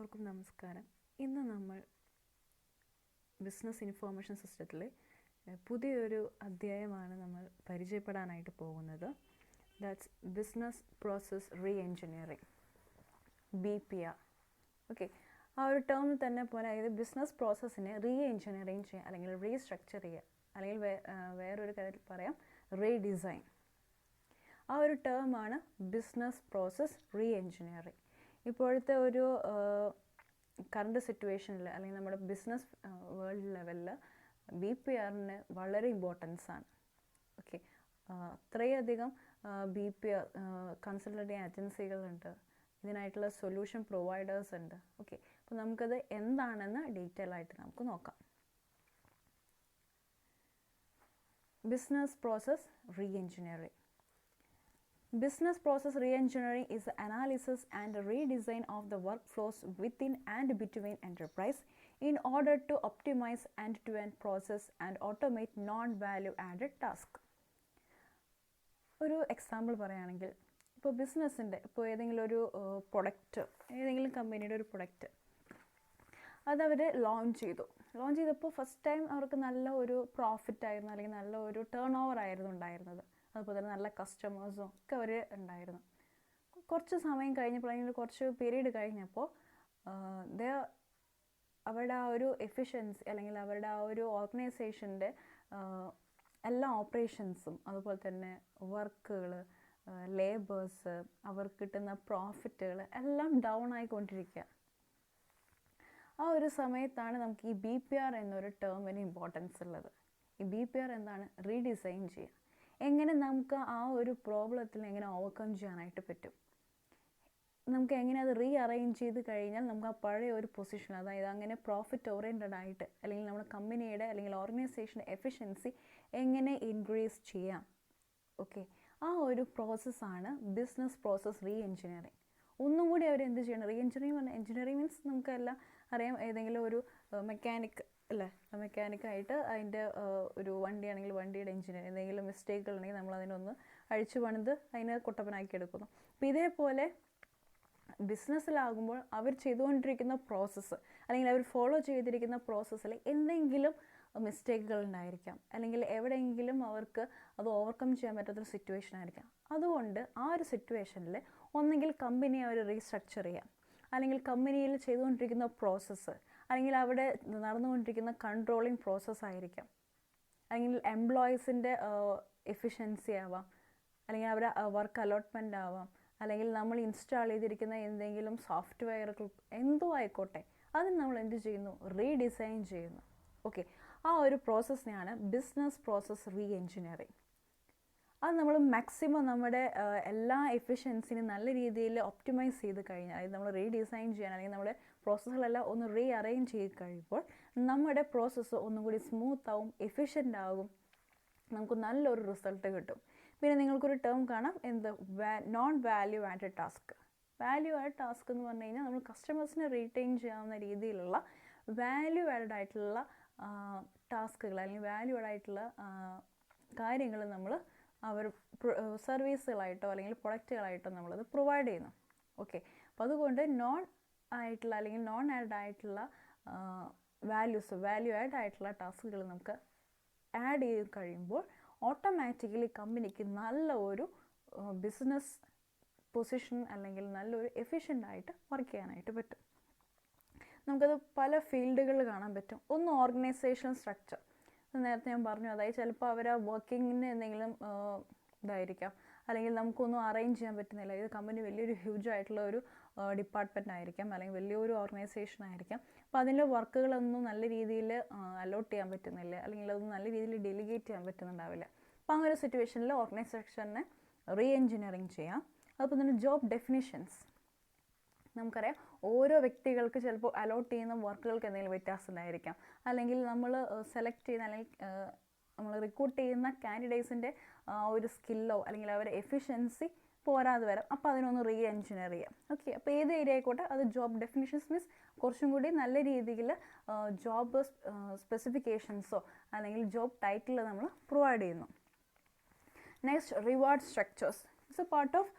എല്ലാവർക്കും നമസ്കാരം. ഇന്ന് നമ്മൾ ബിസിനസ് ഇൻഫോർമേഷൻ സിസ്റ്റത്തിലെ പുതിയൊരു അധ്യായമാണ് നമ്മൾ പരിചയപ്പെടാനായിട്ട് പോകുന്നത്. That's business process re engineering, BPR. Okay, ആ ഒരു ടേമിൽ തന്നെ പോലെ അതായത് ബിസിനസ് പ്രോസസ്സിനെ റീ എൻജിനീയറിംഗ് ചെയ്യുക അല്ലെങ്കിൽ റീസ്ട്രക്ചർ ചെയ്യുക, അല്ലെങ്കിൽ വേറൊരു കാര്യത്തിൽ പറയാം റീഡിസൈൻ. ആ ഒരു ടേമാണ് ബിസിനസ് പ്രോസസ് റീ എൻജിനീയറിംഗ്. ഇപ്പോഴത്തെ ഒരു കറണ്ട് സിറ്റുവേഷനിൽ അല്ലെങ്കിൽ നമ്മുടെ ബിസിനസ് വേൾഡ് ലെവലിൽ BPRന് വളരെ ഇമ്പോർട്ടൻസ് ആണ്. ഓക്കെ, അത്രയധികം BPR കൺസൾട്ടൻറ്റി ഏജൻസികളുണ്ട്, ഇതിനായിട്ടുള്ള സൊല്യൂഷൻ പ്രൊവൈഡേഴ്സ് ഉണ്ട്. ഓക്കെ, അപ്പോൾ നമുക്കത് എന്താണെന്ന് ഡീറ്റെയിൽ ആയിട്ട് നമുക്ക് നോക്കാം. Business process re engineering. Business process re-engineering is the analysis and redesign of the workflows within and between enterprise in order to optimize end-to-end process and automate non-value added task. ഒരു example പറയുകയാണെങ്കിൽ, ഇപ്പോൾ ബിസിനസ്സിൻ്റെ ഇപ്പോൾ ഏതെങ്കിലും ഒരു product, ഏതെങ്കിലും കമ്പനിയുടെ ഒരു പ്രൊഡക്റ്റ് അതവർ ലോഞ്ച് ചെയ്തപ്പോൾ ഫസ്റ്റ് ടൈം അവർക്ക് നല്ല ഒരു പ്രോഫിറ്റ് ആയിരുന്നു, അല്ലെങ്കിൽ നല്ല ഒരു ടേൺ ഓവർ ആയിരുന്നു ഉണ്ടായിരുന്നത്. അതുപോലെ തന്നെ നല്ല കസ്റ്റമേഴ്സും ഒക്കെ അവർ ഉണ്ടായിരുന്നു. കുറച്ച് സമയം കഴിഞ്ഞപ്പോൾ, അല്ലെങ്കിൽ കുറച്ച് പീരീഡ് കഴിഞ്ഞപ്പോൾ അവരുടെ ആ ഒരു എഫിഷ്യൻസി അല്ലെങ്കിൽ അവരുടെ ആ ഒരു ഓർഗനൈസേഷൻ്റെ എല്ലാ ഓപ്പറേഷൻസും, അതുപോലെ തന്നെ വർക്കുകൾ, ലേബേഴ്സ്, അവർക്ക് കിട്ടുന്ന പ്രോഫിറ്റുകൾ എല്ലാം ഡൗൺ ആയിക്കൊണ്ടിരിക്കുക. ആ ഒരു സമയത്താണ് നമുക്ക് ഈ BPR എന്നൊരു ടേമിന് ഇമ്പോർട്ടൻസ് ഉള്ളത്. ഈ BPR എന്താണ്? റീഡിസൈൻ ചെയ്യുക. എങ്ങനെ നമുക്ക് ആ ഒരു പ്രോബ്ലത്തിൽ എങ്ങനെ ഓവർകം ചെയ്യാനായിട്ട് പറ്റും, നമുക്ക് എങ്ങനെ അത് റീ അറേഞ്ച് ചെയ്ത് കഴിഞ്ഞാൽ നമുക്ക് ആ പഴയ ഒരു പൊസിഷൻ, അതായത് അങ്ങനെ പ്രോഫിറ്റ് ഓറിയൻറ്റഡ് ആയിട്ട് അല്ലെങ്കിൽ നമ്മുടെ കമ്പനിയുടെ അല്ലെങ്കിൽ ഓർഗനൈസേഷൻ്റെ എഫിഷ്യൻസി എങ്ങനെ ഇൻക്രീസ് ചെയ്യാം. ഓക്കെ, ആ ഒരു പ്രോസസ്സാണ് ബിസിനസ് പ്രോസസ് റീ എൻജിനീയറിംഗ്. ഒന്നും കൂടി അവർ എന്ത് ചെയ്യണം? റീ എൻജിനീയറിംഗ് പറഞ്ഞാൽ, എൻജിനീയറിംഗ് മീൻസ് നമുക്കെല്ലാം അറിയാം, ഏതെങ്കിലും ഒരു മെക്കാനിക് അല്ലേ, മെക്കാനിക്കായിട്ട് അതിൻ്റെ ഒരു വണ്ടിയാണെങ്കിൽ വണ്ടിയുടെ എഞ്ചിനീയർ എന്തെങ്കിലും മിസ്റ്റേക്കുകൾ ഉണ്ടെങ്കിൽ നമ്മൾ അതിനൊന്ന് അഴിച്ചു പണിത് അതിനെ കുട്ടപ്പനാക്കി എടുക്കുന്നു. അപ്പോൾ ഇതേപോലെ ബിസിനസ്സിലാകുമ്പോൾ അവർ ചെയ്തുകൊണ്ടിരിക്കുന്ന പ്രോസസ്സ് അല്ലെങ്കിൽ അവർ ഫോളോ ചെയ്തിരിക്കുന്ന പ്രോസസ്സിൽ എന്തെങ്കിലും മിസ്റ്റേക്കുകൾ ഉണ്ടായിരിക്കാം, അല്ലെങ്കിൽ എവിടെയെങ്കിലും അവർക്ക് അത് ഓവർകം ചെയ്യാൻ പറ്റാത്തൊരു സിറ്റുവേഷൻ ആയിരിക്കാം. അതുകൊണ്ട് ആ ഒരു സിറ്റുവേഷനിൽ ഒന്നെങ്കിൽ കമ്പനിയെ അവർ റീസ്ട്രക്ചർ ചെയ്യാം, അല്ലെങ്കിൽ കമ്പനിയിൽ ചെയ്തുകൊണ്ടിരിക്കുന്ന പ്രോസസ്സ്, അല്ലെങ്കിൽ അവിടെ നടന്നുകൊണ്ടിരിക്കുന്ന കൺട്രോളിങ് പ്രോസസ്സായിരിക്കാം, അല്ലെങ്കിൽ എംപ്ലോയീസിൻ്റെ എഫിഷ്യൻസി ആവാം, അല്ലെങ്കിൽ അവരുടെ വർക്ക് അലോട്ട്മെൻ്റ് ആവാം, അല്ലെങ്കിൽ നമ്മൾ ഇൻസ്റ്റാൾ ചെയ്തിരിക്കുന്ന എന്തെങ്കിലും സോഫ്റ്റ്വെയറുകൾ എന്തോ ആയിക്കോട്ടെ, അതിന് നമ്മൾ എന്ത് ചെയ്യുന്നു? റീഡിസൈൻ ചെയ്യുന്നു. ഓക്കെ, ആ ഒരു പ്രോസസ്സിനെയാണ് ബിസിനസ് പ്രോസസ് റീ എൻജിനീയറിംഗ്. അത് നമ്മൾ മാക്സിമം നമ്മുടെ എല്ലാ എഫിഷ്യൻസിനും നല്ല രീതിയിൽ ഒപ്റ്റിമൈസ് ചെയ്ത് കഴിഞ്ഞാൽ, അതായത് നമ്മൾ റീഡിസൈൻ ചെയ്യാൻ അല്ലെങ്കിൽ നമ്മുടെ പ്രോസസ്സുകളെല്ലാം ഒന്ന് റീ അറേഞ്ച് ചെയ്ത് കഴിയുമ്പോൾ നമ്മുടെ പ്രോസസ്സ് ഒന്നും കൂടി സ്മൂത്ത് ആവും, എഫിഷ്യൻ്റ് ആകും, നമുക്ക് നല്ലൊരു റിസൾട്ട് കിട്ടും. പിന്നെ നിങ്ങൾക്കൊരു ടേം കാണാം, എന്ത്? Non value added task. Value add task എന്ന് പറഞ്ഞു കഴിഞ്ഞാൽ നമ്മൾ കസ്റ്റമേഴ്സിനെ റീറ്റെയിൻ ചെയ്യാവുന്ന രീതിയിലുള്ള വാല്യൂ ആഡഡ് ആയിട്ടുള്ള ടാസ്കുകൾ അല്ലെങ്കിൽ വാല്യൂ ആഡ് ആയിട്ടുള്ള കാര്യങ്ങൾ നമ്മൾ അവർ സർവീസുകളായിട്ടോ അല്ലെങ്കിൽ പ്രൊഡക്റ്റുകളായിട്ടോ നമ്മളത് പ്രൊവൈഡ് ചെയ്യുന്നു. ഓക്കെ, അപ്പോൾ അതുകൊണ്ട് നോൺ ആയിട്ടുള്ള അല്ലെങ്കിൽ നോൺ ആഡ് ആയിട്ടുള്ള വാല്യൂ ആഡ് ആയിട്ടുള്ള ടാസ്കുകൾ നമുക്ക് ആഡ് ചെയ്ത് കഴിയുമ്പോൾ ഓട്ടോമാറ്റിക്കലി കമ്പനിക്ക് നല്ല ഒരു ബിസിനസ് പൊസിഷൻ അല്ലെങ്കിൽ നല്ലൊരു എഫിഷ്യൻ്റ് ആയിട്ട് വർക്ക് ചെയ്യാനായിട്ട് പറ്റും. നമുക്കത് പല ഫീൽഡുകളിൽ കാണാൻ പറ്റും. ഒന്ന് ഓർഗനൈസേഷണൽ സ്ട്രക്ചർ. നേരത്തെ ഞാൻ പറഞ്ഞു, അതായത് ചിലപ്പോൾ അവർ ആ വർക്കിങ്ങിന് എന്തെങ്കിലും ഇതായിരിക്കാം, അല്ലെങ്കിൽ നമുക്കൊന്നും അറേഞ്ച് ചെയ്യാൻ പറ്റുന്നില്ല. ഇത് കമ്പനി വലിയൊരു ഹ്യൂജ് ആയിട്ടുള്ള ഒരു ഡിപ്പാർട്ട്മെൻ്റ് ആയിരിക്കാം, അല്ലെങ്കിൽ വലിയൊരു ഓർഗനൈസേഷൻ ആയിരിക്കാം. അപ്പോൾ അതിൻ്റെ വർക്കുകളൊന്നും നല്ല രീതിയിൽ അലോട്ട് ചെയ്യാൻ പറ്റുന്നില്ല, അല്ലെങ്കിൽ അതൊന്നും നല്ല രീതിയിൽ ഡെലിഗേറ്റ് ചെയ്യാൻ പറ്റുന്നുണ്ടാവില്ല. അപ്പോൾ അങ്ങനെ ഒരു സിറ്റുവേഷനിൽ ഓർഗനൈസേഷനെ റീ എൻജിനീയറിംഗ് ചെയ്യാം. അതുപോലെ തന്നെ ജോബ് ഡെഫിനിഷൻസ്. നമുക്കറിയാം, ഓരോ വ്യക്തികൾക്ക് ചിലപ്പോൾ അലോട്ട് ചെയ്യുന്ന വർക്കുകൾക്ക് എന്തെങ്കിലും വ്യത്യാസം ഉണ്ടായിരിക്കാം, അല്ലെങ്കിൽ നമ്മൾ സെലക്ട് ചെയ്യുന്ന അല്ലെങ്കിൽ നമ്മൾ റിക്രൂട്ട് ചെയ്യുന്ന കാൻഡിഡേറ്റ്സിൻ്റെ ഒരു സ്കില്ലോ അല്ലെങ്കിൽ അവരുടെ എഫിഷ്യൻസി പോരാതെ വരാം. അപ്പോൾ അതിനൊന്ന് റീ എൻജിനീയർ ചെയ്യാം. ഓക്കെ, അപ്പോൾ ഏത് ഏരിയ ആയിക്കോട്ടെ, അത് ജോബ് ഡെഫിനിഷൻസ് മീൻസ് കുറച്ചും കൂടി നല്ല രീതിയിൽ ജോബ് സ്പെസിഫിക്കേഷൻസോ അല്ലെങ്കിൽ ജോബ് ടൈറ്റിൽ നമ്മൾ പ്രൊവൈഡ് ചെയ്യുന്നു. Next, reward structures. It's A part of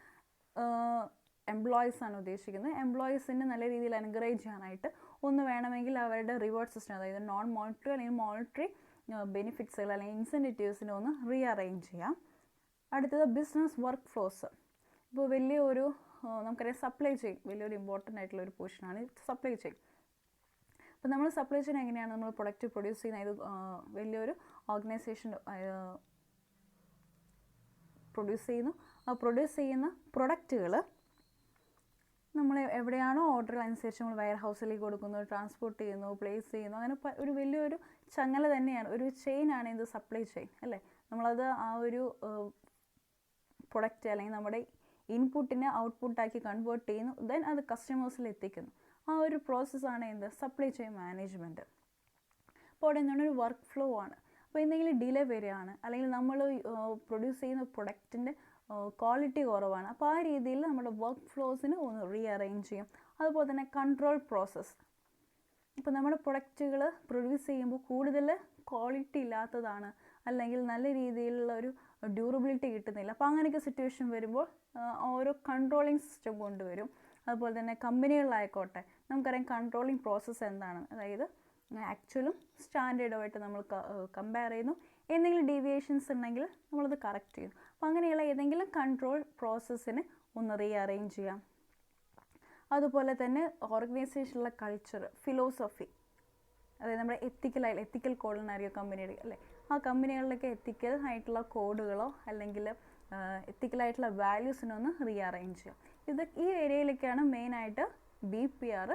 employees ആണ് ഉദ്ദേശിക്കുന്നത്. എംപ്ലോയീസിനെ നല്ല രീതിയിൽ എൻകറേജ് ചെയ്യാനായിട്ട് ഒന്ന് വേണമെങ്കിൽ അവരുടെ റിവാർഡ് സിസ്റ്റം, അതായത് നോൺ മോണിറ്ററി അല്ലെങ്കിൽ മോണിറ്ററി ബെനിഫിറ്റ്സുകൾ അല്ലെങ്കിൽ ഇൻസെൻറ്റീവ്സിനെ ഒന്ന് റീഅറേഞ്ച് ചെയ്യാം. അടുത്തത് ബിസിനസ് വർക്ക് ഫ്ലോസ്. ഇപ്പോൾ വലിയൊരു നമുക്കറിയാം സപ്ലൈ ചെയിൻ വലിയൊരു ഇമ്പോർട്ടൻ്റ് ആയിട്ടുള്ള ഒരു പോർഷനാണ് സപ്ലൈ ചെയിൻ. അപ്പോൾ നമ്മൾ സപ്ലൈ ചെയിൻ എങ്ങനെയാണ് നമ്മൾ പ്രൊഡക്റ്റ് പ്രൊഡ്യൂസ് ചെയ്യുന്നത്, ഇത് വലിയൊരു ഓർഗനൈസേഷൻ പ്രൊഡ്യൂസ് ചെയ്യുന്നു. ആ പ്രൊഡ്യൂസ് ചെയ്യുന്ന പ്രൊഡക്റ്റുകൾ നമ്മൾ എവിടെയാണോ ഓർഡർ അനുസരിച്ച് നമ്മൾ വെയർ ഹൗസിലേക്ക് കൊടുക്കുന്നു, ട്രാൻസ്പോർട്ട് ചെയ്യുന്നു, പ്ലേസ് ചെയ്യുന്നു, അങ്ങനെ ഒരു വലിയൊരു ചങ്ങല തന്നെയാണ്, ഒരു ചെയിനാണ് ഇത് സപ്ലൈ ചെയിൻ അല്ലേ. നമ്മളത് ആ ഒരു പ്രൊഡക്റ്റ് അല്ലെങ്കിൽ നമ്മുടെ ഇൻപുട്ടിനെ ഔട്ട്പുട്ടാക്കി കൺവേർട്ട് ചെയ്യുന്നു, ദെൻ അത് കസ്റ്റമേഴ്സിൽ എത്തിക്കുന്നു. ആ ഒരു പ്രോസസ്സാണ് എന്ത് സപ്ലൈ ചെയിൻ മാനേജ്മെൻറ്റ്. അപ്പോൾ അവിടെ എന്താണ് ഒരു വർക്ക് ഫ്ലോ ആണ്. അപ്പോൾ എന്തെങ്കിലും ഡിലേ വരികയാണ് അല്ലെങ്കിൽ നമ്മൾ പ്രൊഡ്യൂസ് ചെയ്യുന്ന പ്രൊഡക്റ്റിൻ്റെ ക്വാളിറ്റി കുറവാണ്, അപ്പോൾ ആ രീതിയിൽ നമ്മുടെ വർക്ക് ഫ്ലോസിന് ഒന്ന് റീഅറേഞ്ച് ചെയ്യും. അതുപോലെ തന്നെ കൺട്രോൾ പ്രോസസ്സ്. ഇപ്പോൾ നമ്മുടെ പ്രൊഡക്റ്റുകൾ പ്രൊഡ്യൂസ് ചെയ്യുമ്പോൾ കൂടുതൽ ക്വാളിറ്റി ഇല്ലാത്തതാണ് അല്ലെങ്കിൽ നല്ല രീതിയിലുള്ള ഒരു ഡ്യൂറബിലിറ്റി കിട്ടുന്നില്ല. അപ്പോൾ അങ്ങനെയൊക്കെ സിറ്റുവേഷൻ വരുമ്പോൾ ഓരോ കൺട്രോളിങ് സിസ്റ്റം കൊണ്ടുവരും. അതുപോലെ തന്നെ കമ്പനികളിലായിക്കോട്ടെ നമുക്കറിയാം കൺട്രോളിങ് പ്രോസസ്സ് എന്താണ്, അതായത് ആക്ച്വലും സ്റ്റാൻഡേർഡുമായിട്ട് നമ്മൾ കമ്പയർ ചെയ്യുന്നു, എന്തെങ്കിലും ഡീവിയേഷൻസ് ഉണ്ടെങ്കിൽ നമ്മളത് കറക്റ്റ് ചെയ്യുന്നു. അപ്പോൾ അങ്ങനെയുള്ള ഏതെങ്കിലും കൺട്രോൾ പ്രോസസ്സിനെ ഒന്ന് റീഅറേഞ്ച് ചെയ്യാം. അതുപോലെ തന്നെ ഓർഗനൈസേഷനിലെ കൾച്ചർ, ഫിലോസഫി, അതായത് നമ്മുടെ എത്തിക്കൽ കോഡിനായിരിക്കും കമ്പനിയുടെ അല്ലേ, ആ കമ്പനികളിലൊക്കെ എത്തിക്കൽ ആയിട്ടുള്ള കോഡുകളോ അല്ലെങ്കിൽ എത്തിക്കലായിട്ടുള്ള വാല്യൂസിനൊന്ന് റീഅറേഞ്ച് ചെയ്യാം. ഇത് ഈ ഏരിയയിലൊക്കെയാണ് മെയിനായിട്ട് BPR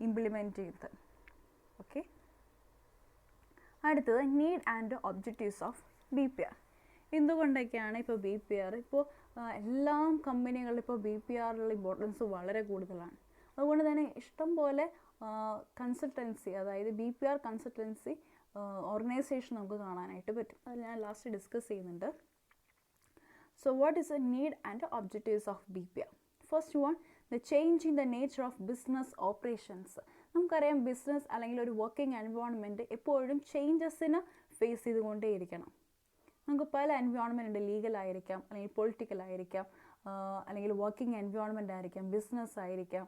ഇംപ്ലിമെൻറ്റ് ചെയ്തത്. ഓക്കെ, അടുത്തത് need and objectives of BPR. എന്തുകൊണ്ടൊക്കെയാണ് ഇപ്പോൾ BPR ഇപ്പോൾ എല്ലാ കമ്പനികളിലും ഇപ്പോൾ BPRലുള്ള ഇമ്പോർട്ടൻസ് വളരെ കൂടുതലാണ്. അതുകൊണ്ട് തന്നെ ഇഷ്ടം പോലെ കൺസൾട്ടൻസി, അതായത് BPR കൺസൾട്ടൻസി ഓർഗനൈസേഷൻ നമുക്ക് കാണാനായിട്ട് പറ്റും. അത് ഞാൻ ലാസ്റ്റ് ഡിസ്കസ് ചെയ്യുന്നുണ്ട്. So what is the need and objectives of BPR? First one, the change in the nature of business operations. നമുക്കറിയാം ബിസിനസ് അല്ലെങ്കിൽ ഒരു വർക്കിംഗ് എൻവയോൺമെൻറ്റ് എപ്പോഴും ചേഞ്ചസിന് ഫേസ് ചെയ്തുകൊണ്ടേയിരിക്കണം. നമുക്ക് പല എൻവയോൺമെൻ്റ് ഉണ്ട്, ലീഗലായിരിക്കാം അല്ലെങ്കിൽ പൊളിറ്റിക്കലായിരിക്കാം അല്ലെങ്കിൽ വർക്കിംഗ് എൻവയോൺമെൻ്റ് ആയിരിക്കാം, ബിസിനസ് ആയിരിക്കാം,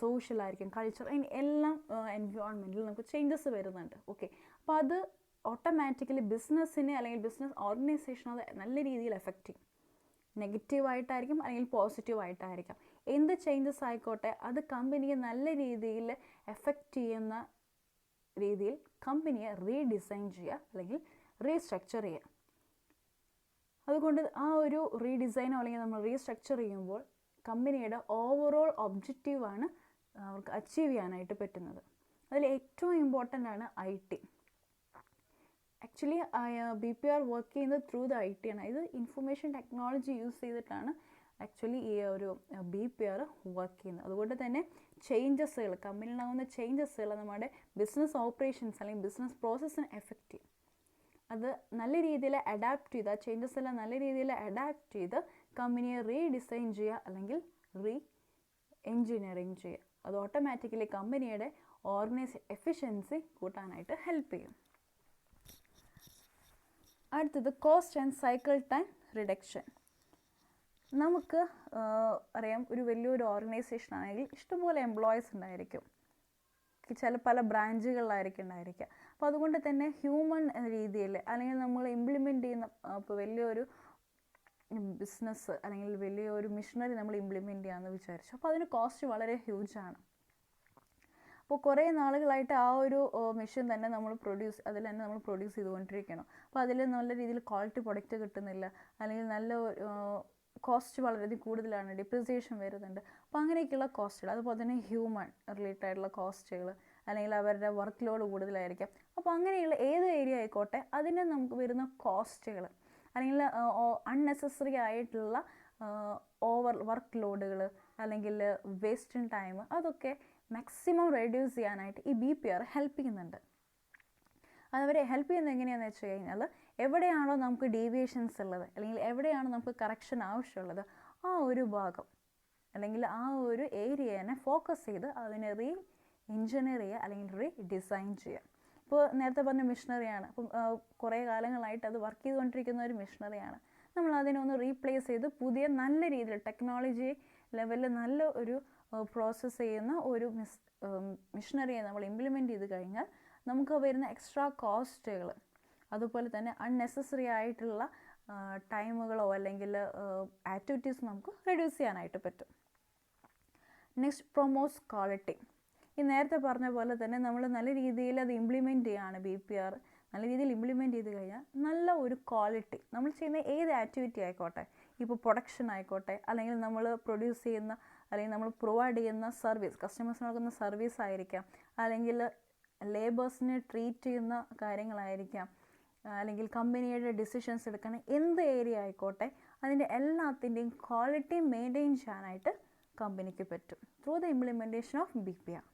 സോഷ്യലായിരിക്കാം, കൾച്ചർ, അങ്ങനെ എല്ലാം എൻവയോൺമെൻറ്റിൽ നമുക്ക് ചേഞ്ചസ് വരുന്നുണ്ട്. ഓക്കെ, അപ്പോൾ അത് ഓട്ടോമാറ്റിക്കലി ബിസിനസ്സിനെ അല്ലെങ്കിൽ ബിസിനസ് ഓർഗനൈസേഷൻ അത് നല്ല രീതിയിൽ എഫക്റ്റ് ചെയ്യും. നെഗറ്റീവായിട്ടായിരിക്കും അല്ലെങ്കിൽ പോസിറ്റീവായിട്ടായിരിക്കാം. എന്ത് ചേഞ്ചസ് ആയിക്കോട്ടെ അത് കമ്പനിയെ നല്ല രീതിയിൽ എഫക്റ്റ് ചെയ്യുന്ന രീതിയിൽ കമ്പനിയെ റീഡിസൈൻ ചെയ്യുക അല്ലെങ്കിൽ റീസ്ട്രക്ചർ ചെയ്യുക. അതുകൊണ്ട് ആ ഒരു റീഡിസൈനോ അല്ലെങ്കിൽ നമ്മൾ റീസ്ട്രക്ചർ ചെയ്യുമ്പോൾ കമ്പനിയുടെ ഓവറോൾ ഒബ്ജക്റ്റീവാണ് അവർക്ക് അച്ചീവ് ചെയ്യാനായിട്ട് പറ്റുന്നത്. അതിൽ ഏറ്റവും ഇമ്പോർട്ടൻ്റ് ആണ് IT. ആക്ച്വലി BPR വർക്ക് ചെയ്യുന്നത് ത്രൂ ദ IT ആണ്. ഇത് ഇൻഫർമേഷൻ ടെക്നോളജി യൂസ് ചെയ്തിട്ടാണ് ആക്ച്വലി ഈ ഒരു BPR വർക്ക് ചെയ്യുന്നത്. അതുകൊണ്ട് തന്നെ ചേഞ്ചസുകൾ, കമ്പനിയിലാവുന്ന ചേഞ്ചസുകൾ നമ്മുടെ ബിസിനസ് ഓപ്പറേഷൻസ് അല്ലെങ്കിൽ ബിസിനസ് പ്രോസസ്സിനെ എഫക്റ്റ് ചെയ്യും. അത് നല്ല രീതിയിൽ അഡാപ്റ്റ് ചെയ്ത്, ആ ചേഞ്ചസ് എല്ലാം നല്ല രീതിയിൽ അഡാപ്റ്റ് ചെയ്ത് കമ്പനിയെ റീഡിസൈൻ ചെയ്യുക അല്ലെങ്കിൽ എൻജിനീയറിങ് ചെയ്യുക. അത് ഓട്ടോമാറ്റിക്കലി കമ്പനിയുടെ എഫിഷ്യൻസി കൂട്ടാനായിട്ട് ഹെൽപ്പ് ചെയ്യും. അടുത്തത് cost and cycle time reduction. നമുക്ക് അറിയാം ഒരു വലിയൊരു ഓർഗനൈസേഷൻ ആണെങ്കിൽ ഇഷ്ടംപോലെ എംപ്ലോയീസ് ഉണ്ടായിരിക്കും, പല ബ്രാഞ്ചുകളിലായിരിക്കും ഉണ്ടായിരിക്കുക. അപ്പോൾ അതുകൊണ്ട് തന്നെ ഹ്യൂമൻ രീതിയിൽ അല്ലെങ്കിൽ നമ്മൾ ഇംപ്ലിമെൻറ്റ് ചെയ്യുന്ന ഇപ്പോൾ വലിയൊരു ബിസിനസ് അല്ലെങ്കിൽ വലിയൊരു മിഷനറി നമ്മൾ ഇംപ്ലിമെൻറ്റ് ചെയ്യാമെന്ന് വിചാരിച്ചു. അപ്പോൾ അതിന് കോസ്റ്റ് വളരെ ഹ്യൂജാണ്. അപ്പോൾ കുറേ നാളുകളായിട്ട് ആ ഒരു മെഷീൻ തന്നെ നമ്മൾ അതിൽ തന്നെ നമ്മൾ പ്രൊഡ്യൂസ് ചെയ്തുകൊണ്ടിരിക്കണം. അപ്പോൾ അതിൽ നല്ല രീതിയിൽ ക്വാളിറ്റി പ്രൊഡക്റ്റ് കിട്ടുന്നില്ല അല്ലെങ്കിൽ നല്ല കോസ്റ്റ് വളരെയധികം കൂടുതലാണ്, ഡിപ്രിസിയേഷൻ വരുന്നുണ്ട്. അപ്പോൾ അങ്ങനെയൊക്കെയുള്ള കോസ്റ്റുകൾ, അതുപോലെ തന്നെ ഹ്യൂമൻ റിലേറ്റഡ് ആയിട്ടുള്ള കോസ്റ്റുകൾ അല്ലെങ്കിൽ അവരുടെ വർക്ക് ലോഡ് കൂടുതലായിരിക്കാം. അപ്പോൾ അങ്ങനെയുള്ള ഏത് ഏരിയ ആയിക്കോട്ടെ അതിന് നമുക്ക് വരുന്ന കോസ്റ്റുകൾ അല്ലെങ്കിൽ അൺനെസസറി ആയിട്ടുള്ള ഓവർ വർക്ക് ലോഡുകൾ അല്ലെങ്കിൽ വേസ്റ്റിംഗ് ടൈം, അതൊക്കെ മാക്സിമം റെഡ്യൂസ് ചെയ്യാനായിട്ട് ഈ BPR ഹെൽപ്പ് ചെയ്യുന്നുണ്ട്. അതവരെ ഹെൽപ്പ് ചെയ്യുന്നത് എങ്ങനെയാണെന്ന് വെച്ച് കഴിഞ്ഞാൽ എവിടെയാണോ നമുക്ക് ഡീവിയേഷൻസ് ഉള്ളത് അല്ലെങ്കിൽ എവിടെയാണോ നമുക്ക് കറക്ഷൻ ആവശ്യമുള്ളത് ആ ഒരു ഭാഗം അല്ലെങ്കിൽ ആ ഒരു ഏരിയനെ ഫോക്കസ് ചെയ്ത് അതിനെ എൻജിനീയർ ചെയ്യുക അല്ലെങ്കിൽ ഡിസൈൻ ചെയ്യുക. ഇപ്പോൾ നേരത്തെ പറഞ്ഞ മിഷനറിയാണ്, അപ്പം കുറേ കാലങ്ങളായിട്ട് അത് വർക്ക് ചെയ്തുകൊണ്ടിരിക്കുന്ന ഒരു മിഷനറിയാണ്. നമ്മൾ അതിനൊന്ന് റീപ്ലേസ് ചെയ്ത് പുതിയ നല്ല രീതിയിൽ ടെക്നോളജി ലെവലിൽ നല്ല ഒരു പ്രോസസ്സ് ചെയ്യുന്ന ഒരു മിഷനറിയെ നമ്മൾ ഇംപ്ലിമെൻറ്റ് ചെയ്ത് കഴിഞ്ഞാൽ നമുക്ക് വരുന്ന എക്സ്ട്രാ കോസ്റ്റുകൾ, അതുപോലെ തന്നെ അൺനെസസറി ആയിട്ടുള്ള ടൈമുകളോ അല്ലെങ്കിൽ ആക്ടിവിറ്റീസ് നമുക്ക് റെഡ്യൂസ് ചെയ്യാനായിട്ട് പറ്റും. Next, promotes quality. ഈ നേരത്തെ പറഞ്ഞ പോലെ തന്നെ നമ്മൾ നല്ല രീതിയിൽ അത് ഇംപ്ലിമെൻറ്റ് ചെയ്യുകയാണ്, BPR നല്ല രീതിയിൽ ഇംപ്ലിമെൻറ്റ് ചെയ്ത് കഴിഞ്ഞാൽ നല്ല ഒരു ക്വാളിറ്റി, നമ്മൾ ചെയ്യുന്ന ഏത് ആക്ടിവിറ്റി ആയിക്കോട്ടെ, ഇപ്പോൾ പ്രൊഡക്ഷൻ ആയിക്കോട്ടെ, അല്ലെങ്കിൽ നമ്മൾ പ്രൊഡ്യൂസ് ചെയ്യുന്ന അല്ലെങ്കിൽ നമ്മൾ പ്രൊവൈഡ് ചെയ്യുന്ന സർവീസ്, കസ്റ്റമേഴ്സിന് നൽകുന്ന സർവീസ് ആയിരിക്കാം, അല്ലെങ്കിൽ ലേബേഴ്സിനെ ട്രീറ്റ് ചെയ്യുന്ന കാര്യങ്ങളായിരിക്കാം, അല്ലെങ്കിൽ കമ്പനിയുടെ ഡിസിഷൻസ് എടുക്കുന്ന എന്ത് ഏരിയ ആയിക്കോട്ടെ, അതിൻ്റെ എല്ലാത്തിൻ്റെയും ക്വാളിറ്റി മെയിൻറ്റെയിൻ ചെയ്യാനായിട്ട് കമ്പനിക്ക് പറ്റും through the implementation of BPR.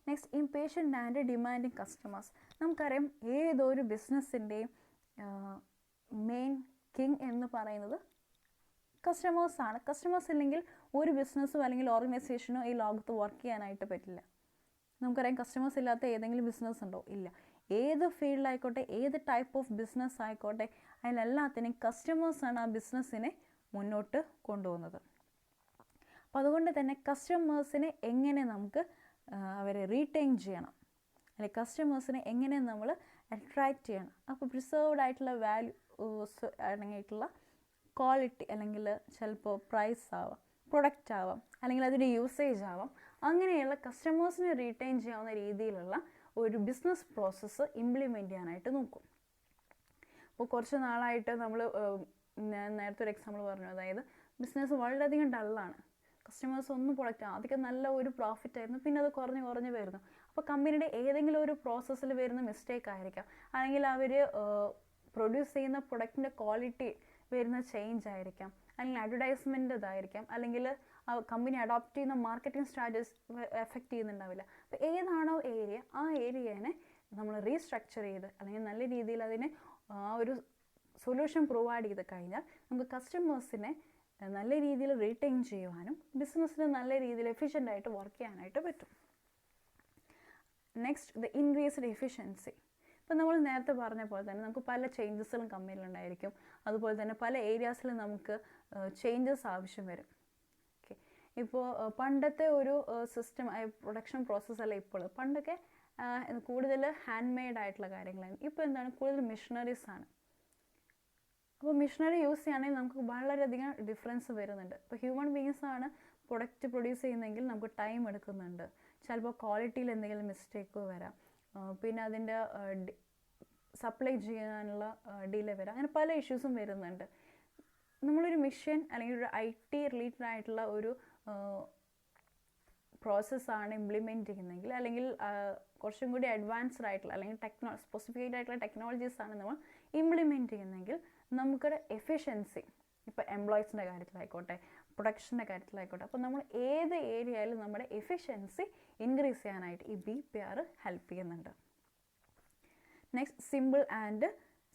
Next, impatient and demanding customers. നമുക്കറിയാം ഏതൊരു ബിസിനസ്സിൻ്റെയും മെയിൻ കിങ് എന്ന് പറയുന്നത് കസ്റ്റമേഴ്സാണ്. കസ്റ്റമേഴ്സ് ഇല്ലെങ്കിൽ ഒരു ബിസിനസ്സോ അല്ലെങ്കിൽ ഓർഗനൈസേഷനോ ഈ ലോകത്ത് വർക്ക് ചെയ്യാനായിട്ട് പറ്റില്ല. നമുക്കറിയാം കസ്റ്റമേഴ്സ് ഇല്ലാത്ത ഏതെങ്കിലും ബിസിനസ് ഉണ്ടോ? ഇല്ല. ഏത് ഫീൽഡായിക്കോട്ടെ, ഏത് ടൈപ്പ് ഓഫ് ബിസിനസ് ആയിക്കോട്ടെ, അതിലെല്ലാത്തിനും കസ്റ്റമേഴ്സാണ് ആ ബിസിനസ്സിനെ മുന്നോട്ട് കൊണ്ടുപോകുന്നത്. അപ്പോൾ അതുകൊണ്ട് തന്നെ കസ്റ്റമേഴ്സിനെ എങ്ങനെ നമുക്ക് അവരെ റീറ്റെയിൻ ചെയ്യണം, അല്ലെങ്കിൽ കസ്റ്റമേഴ്സിനെ എങ്ങനെ നമ്മൾ അട്രാക്റ്റ് ചെയ്യണം. അപ്പോൾ പ്രിസർവ്ഡ് ആയിട്ടുള്ള വാല്യൂസ് അടങ്ങിയിട്ടുള്ള ക്വാളിറ്റി, അല്ലെങ്കിൽ ചിലപ്പോൾ പ്രൈസ് ആവാം, പ്രൊഡക്റ്റ് ആവാം, അല്ലെങ്കിൽ അതിൻ്റെ യൂസേജ് ആവാം, അങ്ങനെയുള്ള കസ്റ്റമേഴ്സിനെ റീറ്റെയിൻ ചെയ്യാവുന്ന രീതിയിലുള്ള ഒരു ബിസിനസ് പ്രോസസ്സ് ഇംപ്ലിമെൻറ്റ് ചെയ്യാനായിട്ട് നോക്കും. അപ്പോൾ കുറച്ച് നാളായിട്ട് നമ്മൾ, ഞാൻ നേരത്തെ ഒരു എക്സാമ്പിൾ പറഞ്ഞു, അതായത് ബിസിനസ് വളരെയധികം ഡള്ളാണ്, കസ്റ്റമേഴ്സ് ഒന്നും പ്രൊഡക്റ്റ്, ആദ്യമൊക്കെ നല്ല ഒരു പ്രോഫിറ്റ് ആയിരുന്നു, പിന്നെ അത് കുറഞ്ഞ് വരുന്നു. അപ്പോൾ കമ്പനിയുടെ ഏതെങ്കിലും ഒരു പ്രോസസ്സിൽ വരുന്ന മിസ്റ്റേക്ക് ആയിരിക്കാം, അല്ലെങ്കിൽ അവർ പ്രൊഡ്യൂസ് ചെയ്യുന്ന പ്രൊഡക്റ്റിൻ്റെ ക്വാളിറ്റി വരുന്ന ചേഞ്ച് ആയിരിക്കാം, അല്ലെങ്കിൽ അഡ്വർടൈസ്മെൻ്റ് ഇതായിരിക്കാം, അല്ലെങ്കിൽ കമ്പനി അഡോപ്റ്റ് ചെയ്യുന്ന മാർക്കറ്റിംഗ് സ്ട്രാറ്റജീസ് എഫക്റ്റ് ചെയ്യുന്നുണ്ടാവില്ല. അപ്പോൾ ഏതാണോ ഏരിയ, ആ ഏരിയനെ നമ്മൾ റീസ്ട്രക്ചർ ചെയ്ത് അല്ലെങ്കിൽ നല്ല രീതിയിൽ അതിനെ ആ ഒരു സൊല്യൂഷൻ പ്രൊവൈഡ് ചെയ്ത് കഴിഞ്ഞാൽ നമുക്ക് കസ്റ്റമേഴ്സിനെ നല്ല രീതിയിൽ റീറ്റെയിൻ ചെയ്യുവാനും ബിസിനസ്സിന് നല്ല രീതിയിൽ എഫിഷ്യൻ്റായിട്ട് വർക്ക് ചെയ്യാനായിട്ട് പറ്റും. Next, the increased efficiency. ഇപ്പം നമ്മൾ നേരത്തെ പറഞ്ഞ പോലെ തന്നെ നമുക്ക് പല ചേഞ്ചസുകളും കമ്പനിയിലുണ്ടായിരിക്കും, അതുപോലെ തന്നെ പല ഏരിയാസിൽ നമുക്ക് ചേഞ്ചസ് ആവശ്യം വരും. ഓക്കെ, ഇപ്പോൾ പണ്ടത്തെ ഒരു സിസ്റ്റം പ്രൊഡക്ഷൻ പ്രോസസ്സല്ല ഇപ്പോൾ. പണ്ടൊക്കെ കൂടുതൽ ഹാൻഡ് മെയ്ഡ് ആയിട്ടുള്ള കാര്യങ്ങളാണ്. ഇപ്പോൾ എന്താണ്, കൂടുതൽ മെഷീനറീസ് ആണ്. അപ്പോൾ മെഷീനറി യൂസ് ചെയ്യുകയാണെങ്കിൽ നമുക്ക് വളരെയധികം ഡിഫറൻസ് വരുന്നുണ്ട്. ഇപ്പോൾ ഹ്യൂമൻ ബീങ്സ് ആണ് പ്രൊഡക്റ്റ് പ്രൊഡ്യൂസ് ചെയ്യുന്നതെങ്കിൽ നമുക്ക് ടൈം എടുക്കുന്നുണ്ട്, ചിലപ്പോൾ ക്വാളിറ്റിയിൽ എന്തെങ്കിലും മിസ്റ്റേക്ക് വരാം, പിന്നെ അതിൻ്റെ സപ്ലൈ ചെയ്യാനുള്ള ഡിലേ വരാം, അങ്ങനെ പല ഇഷ്യൂസും വരുന്നുണ്ട്. നമ്മളൊരു മെഷീൻ അല്ലെങ്കിൽ ഒരു IT റിലേറ്റഡ് ആയിട്ടുള്ള ഒരു പ്രോസസ്സാണ് ഇംപ്ലിമെൻറ്റ് ചെയ്യുന്നതെങ്കിൽ, അല്ലെങ്കിൽ കുറച്ചും കൂടി അഡ്വാൻസ്ഡ് ആയിട്ടുള്ള അല്ലെങ്കിൽ സ്പെസിഫിക് ആയിട്ടുള്ള ടെക്നോളജീസ് ആണ് നമ്മൾ ഇംപ്ലിമെൻറ്റ് ചെയ്യുന്നതെങ്കിൽ നമുക്കൊരു എഫിഷ്യൻസി, ഇപ്പോൾ എംപ്ലോയീസിൻ്റെ കാര്യത്തിലായിക്കോട്ടെ, പ്രൊഡക്ഷൻ്റെ കാര്യത്തിലായിക്കോട്ടെ, അപ്പോൾ നമ്മൾ ഏത് ഏരിയയിലും നമ്മുടെ എഫിഷ്യൻസി ഇൻക്രീസ് ചെയ്യാനായിട്ട് ഈ BPR ഹെൽപ്പ് ചെയ്യുന്നുണ്ട്. Next, simple and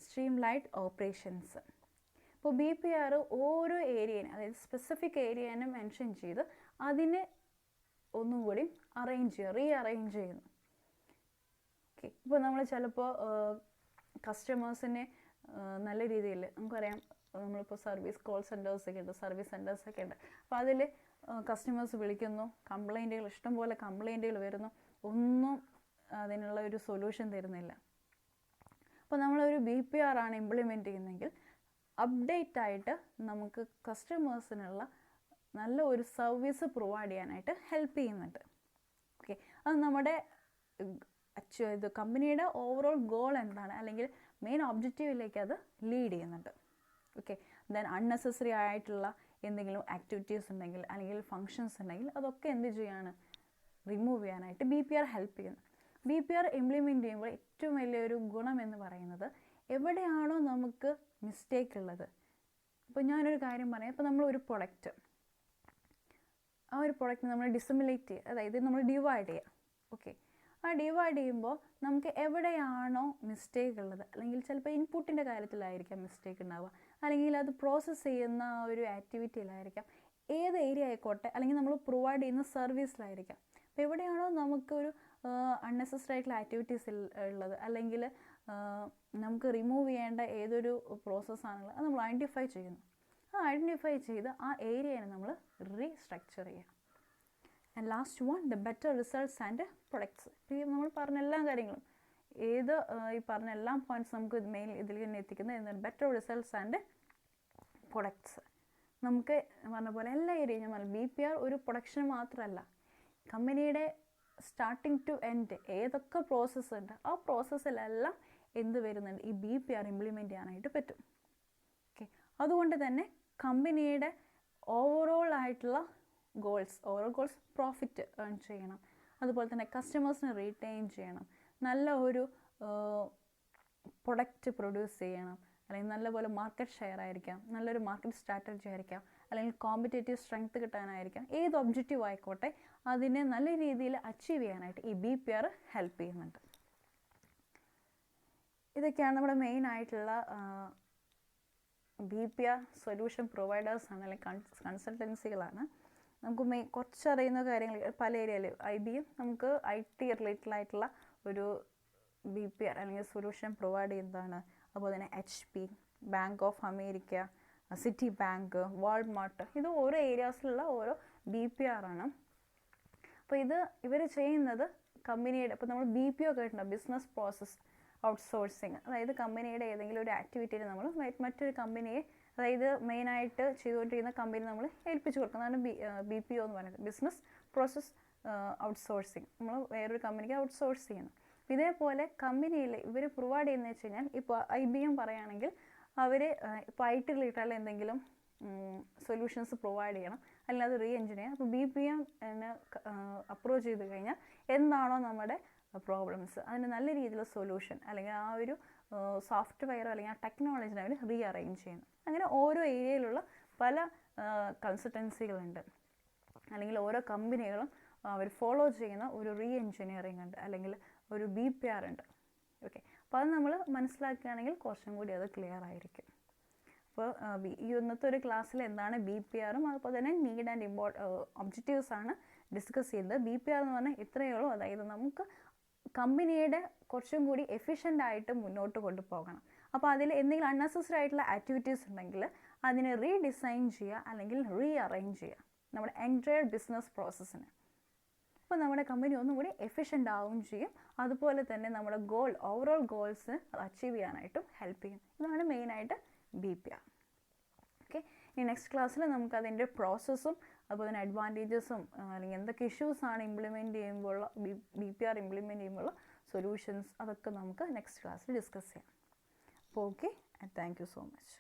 stream lined operations. ഇപ്പോൾ BPR ഓരോ ഏരിയനെ, അതായത് സ്പെസിഫിക് ഏരിയനെ മെൻഷൻ ചെയ്ത് അതിനെ ഒന്നുകൂടി റീഅറേഞ്ച് ചെയ്യുന്നു. ഓക്കെ, ഇപ്പോൾ നമ്മൾ ചിലപ്പോൾ കസ്റ്റമേഴ്സിനെ നല്ല രീതിയിൽ, നമുക്കറിയാം നമ്മളിപ്പോൾ കോൾ സെൻറ്റേഴ്സൊക്കെ ഉണ്ട്, സർവീസ് സെൻറ്റേഴ്സൊക്കെ ഉണ്ട്. അപ്പോൾ അതിൽ കസ്റ്റമേഴ്സ് വിളിക്കുന്നു, കംപ്ലൈൻറ്റുകൾ, ഇഷ്ടംപോലെ കംപ്ലൈൻറ്റുകൾ വരുന്നു, ഒന്നും അതിനുള്ള ഒരു സൊല്യൂഷൻ തരുന്നില്ല. അപ്പോൾ നമ്മളൊരു BPR ആണ് ഇംപ്ലിമെൻറ്റ് ചെയ്യുന്നതെങ്കിൽ അപ്ഡേറ്റ് ആയിട്ട് നമുക്ക് കസ്റ്റമേഴ്സിനുള്ള നല്ല ഒരു സർവീസ് പ്രൊവൈഡ് ചെയ്യാനായിട്ട് ഹെൽപ്പ് ചെയ്യുന്നുണ്ട്. ഓക്കെ, അത് നമ്മുടെ ഇത് കമ്പനിയുടെ ഓവറോൾ ഗോൾ എന്താണ്, അല്ലെങ്കിൽ മെയിൻ ഒബ്ജക്റ്റീവിലേക്ക് അത് ലീഡ് ചെയ്യുന്നുണ്ട്. ഓക്കെ, ദെൻ അൺനെസസറി ആയിട്ടുള്ള എന്തെങ്കിലും ആക്ടിവിറ്റീസ് ഉണ്ടെങ്കിൽ അല്ലെങ്കിൽ ഫങ്ഷൻസ് ഉണ്ടെങ്കിൽ അതൊക്കെ എന്ത് ചെയ്യാണ്, റിമൂവ് ചെയ്യാനായിട്ട് BPR ഹെൽപ്പ് ചെയ്യുന്നു. BPR ഇംപ്ലിമെൻറ്റ് ചെയ്യുമ്പോൾ ഏറ്റവും വലിയൊരു ഗുണം എന്ന് പറയുന്നത്, എവിടെയാണോ നമുക്ക് മിസ്റ്റേക്ക് ഉള്ളത്, ഇപ്പോൾ ഞാനൊരു കാര്യം പറയാം, ഇപ്പോൾ നമ്മളൊരു പ്രൊഡക്റ്റ്, ആ ഒരു പ്രൊഡക്റ്റ് നമ്മൾ ഡിസിമിലേറ്റ് ചെയ്യുക, അതായത് നമ്മൾ ഡിവൈഡ് ചെയ്യുക. ഓക്കെ, ആ ഡിവൈഡ് ചെയ്യുമ്പോൾ നമുക്ക് എവിടെയാണോ മിസ്റ്റേക്ക് ഉള്ളത്, അല്ലെങ്കിൽ ചിലപ്പോൾ ഇൻപുട്ടിൻ്റെ കാര്യത്തിലായിരിക്കാം മിസ്റ്റേക്ക് ഉണ്ടാവുക, അല്ലെങ്കിൽ അത് പ്രോസസ്സ് ചെയ്യുന്ന ആ ഒരു ആക്ടിവിറ്റിയിലായിരിക്കാം, ഏത് ഏരിയ ആയിക്കോട്ടെ, അല്ലെങ്കിൽ നമ്മൾ പ്രൊവൈഡ് ചെയ്യുന്ന സർവീസിലായിരിക്കാം. അപ്പോൾ എവിടെയാണോ നമുക്കൊരു അൺനെസസറി ആയിട്ടുള്ള ആക്ടിവിറ്റീസ് ഉള്ളത്, അല്ലെങ്കിൽ നമുക്ക് റിമൂവ് ചെയ്യേണ്ട ഏതൊരു പ്രോസസ്സാണുള്ളത്, അത് നമ്മൾ ഐഡൻറ്റിഫൈ ചെയ്യുന്നു. അത് ഐഡൻറ്റിഫൈ ചെയ്ത് ആ ഏരിയനെ നമ്മൾ റീസ്ട്രക്ചർ ചെയ്യുക. And last one, the better results and products. ഇപ്പോൾ ഈ നമ്മൾ പറഞ്ഞ എല്ലാ കാര്യങ്ങളും ഈ പറഞ്ഞ എല്ലാ പോയിൻറ്റ്സ് നമുക്ക് മെയിൻ ഇതിൽ തന്നെ എത്തിക്കുന്നത് എന്താണ്? Better results and products. നമുക്ക് പറഞ്ഞ പോലെ എല്ലാ ഏരിയയും ഞാൻ പറഞ്ഞു, BPR ഒരു പ്രൊഡക്ഷൻ മാത്രമല്ല, കമ്പനിയുടെ സ്റ്റാർട്ടിങ് ടു എൻഡ് ഏതൊക്കെ പ്രോസസ്സ് ഉണ്ട് ആ പ്രോസസ്സിലെല്ലാം എന്ത് വരുന്നുണ്ട്? ഈ BPR ഇംപ്ലിമെൻറ്റ് ചെയ്യാനായിട്ട് പറ്റും. ഓക്കെ, അതുകൊണ്ട് തന്നെ കമ്പനിയുടെ ഓവറോൾ ആയിട്ടുള്ള ഗോൾസ് പ്രോഫിറ്റ് ഏൺ ചെയ്യണം, അതുപോലെ തന്നെ കസ്റ്റമേഴ്സിനെ റീറ്റെയിൻ ചെയ്യണം, നല്ല ഒരു പ്രൊഡക്റ്റ് പ്രൊഡ്യൂസ് ചെയ്യണം, അല്ലെങ്കിൽ നല്ലപോലെ മാർക്കറ്റ് ഷെയർ ആയിരിക്കാം, നല്ലൊരു മാർക്കറ്റ് സ്ട്രാറ്റജി ആയിരിക്കാം, അല്ലെങ്കിൽ കോമ്പറ്റേറ്റീവ് സ്ട്രെങ്ത് കിട്ടാനായിരിക്കാം, ഏത് ഒബ്ജക്റ്റീവ് ആയിക്കോട്ടെ അതിനെ നല്ല രീതിയിൽ അച്ചീവ് ചെയ്യാനായിട്ട് ഈ BPR ഹെൽപ്പ് ചെയ്യുന്നുണ്ട്. ഇതൊക്കെയാണ് നമ്മുടെ മെയിൻ ആയിട്ടുള്ള BPR സൊല്യൂഷൻ പ്രൊവൈഡേഴ്സ് ആണ്, അല്ലെങ്കിൽ കൺസൾട്ടൻസികളാണ്. നമുക്ക് കുറച്ചറിയുന്ന കാര്യങ്ങൾ പല ഏരിയയിൽ IBയും നമുക്ക് IT റിലേറ്റഡ് ആയിട്ടുള്ള ഒരു BPR അല്ലെങ്കിൽ സൊല്യൂഷൻ പ്രൊവൈഡ് ചെയ്യുന്നതാണ്. അതുപോലെ തന്നെ HP, bank of America, city bank, Walmart, ഇത് ഓരോ ഏരിയാസിലുള്ള ഓരോ BPR ആണ്. അപ്പോൾ ഇവർ ചെയ്യുന്നത് കമ്പനിയുടെ, ഇപ്പോൾ നമ്മൾ BPO കേട്ടിട്ടുണ്ടോ? Business process outsourcing. അതായത് കമ്പനിയുടെ ഏതെങ്കിലും ഒരു ആക്ടിവിറ്റിയിൽ നമ്മൾ മറ്റൊരു കമ്പനിയെ, അതായത് മെയിനായിട്ട് ചെയ്തുകൊണ്ടിരിക്കുന്ന കമ്പനി നമ്മൾ ഏൽപ്പിച്ചു കൊടുക്കുന്നതാണ് BPO എന്ന് പറയുന്നത്, ബിസിനസ് പ്രോസസ് ഔട്ട്സോഴ്സിങ്. നമ്മൾ വേറൊരു കമ്പനിക്ക് ഔട്ട്സോഴ്സ് ചെയ്യുന്നു. ഇതേപോലെ കമ്പനിയിൽ ഇവർ പ്രൊവൈഡ് ചെയ്യുന്നത് വെച്ച് കഴിഞ്ഞാൽ, ഇപ്പോൾ IBM പറയുകയാണെങ്കിൽ അവർ ഇപ്പോൾ IT റിലേറ്റഡ് എന്തെങ്കിലും സൊല്യൂഷൻസ് പ്രൊവൈഡ് ചെയ്യണം, അല്ലെങ്കിൽ അത് എഞ്ചിനീയർ. അപ്പോൾ BPM അപ്രോച്ച് ചെയ്ത് കഴിഞ്ഞാൽ എന്താണോ നമ്മുടെ പ്രോബ്ലംസ് അതിന് നല്ല രീതിയിലുള്ള സൊല്യൂഷൻ, അല്ലെങ്കിൽ ആ ഒരു സോഫ്റ്റ്വെയർ അല്ലെങ്കിൽ ആ ടെക്നോളജിനെ അവർ റീഅറേഞ്ച് ചെയ്യുന്നു. അങ്ങനെ ഓരോ ഏരിയയിലുള്ള പല കൺസൾട്ടൻസികളുണ്ട്, അല്ലെങ്കിൽ ഓരോ കമ്പനികളും അവർ ഫോളോ ചെയ്യുന്ന ഒരു എഞ്ചിനീയറിംഗ് ഉണ്ട്, അല്ലെങ്കിൽ ഒരു BPR ഉണ്ട്. ഓക്കെ, അപ്പോൾ അത് നമ്മൾ മനസ്സിലാക്കുകയാണെങ്കിൽ കുറച്ചും കൂടി അത് ക്ലിയർ ആയിരിക്കും. അപ്പോൾ ഈ ഇന്നത്തെ ഒരു ക്ലാസ്സിൽ എന്താണ് BPRും അതുപോലെ തന്നെ നീഡ് ആൻഡ് ഒബ്ജക്റ്റീവ്സ് ആണ് ഡിസ്കസ് ചെയ്തത്. BPR എന്ന് പറഞ്ഞാൽ ഇത്രയേ ഉള്ളൂ, അതായത് നമുക്ക് കമ്പനിയുടെ കുറച്ചും കൂടി എഫിഷ്യൻ്റ് ആയിട്ട് മുന്നോട്ട് കൊണ്ടുപോകണം. അപ്പോൾ അതിൽ എന്തെങ്കിലും അൺനെസസറി ആയിട്ടുള്ള ആക്ടിവിറ്റീസ് ഉണ്ടെങ്കിൽ അതിനെ റീഡിസൈൻ ചെയ്യുക, അല്ലെങ്കിൽ റീഅറേഞ്ച് ചെയ്യുക നമ്മുടെ എൻറ്റയർ ബിസിനസ് പ്രോസസ്സിന്. അപ്പോൾ നമ്മുടെ കമ്പനി ഒന്നും കൂടി എഫിഷ്യൻ്റ് ആവുകയും ചെയ്യും, അതുപോലെ തന്നെ നമ്മുടെ ഓവറോൾ ഗോൾസ് അത് അച്ചീവ് ചെയ്യാനായിട്ടും ഹെൽപ്പ് ചെയ്യും. ഇതാണ് മെയിനായിട്ട് BPR. ഓക്കെ, ഇനി നെക്സ്റ്റ് ക്ലാസ്സിൽ നമുക്ക് അതിൻ്റെ പ്രോസസ്സും അതുപോലെ തന്നെ അഡ്വാൻറ്റേജസും, അല്ലെങ്കിൽ എന്തൊക്കെ ഇഷ്യൂസാണ് ഇംപ്ലിമെൻറ്റ് ചെയ്യുമ്പോൾ BPR ഇംപ്ലിമെൻറ്റ് ചെയ്യുമ്പോൾ സൊല്യൂഷൻസ്, അതൊക്കെ നമുക്ക് നെക്സ്റ്റ് ക്ലാസ്സിൽ ഡിസ്കസ് ചെയ്യാം. അപ്പോൾ okay, thank you so much.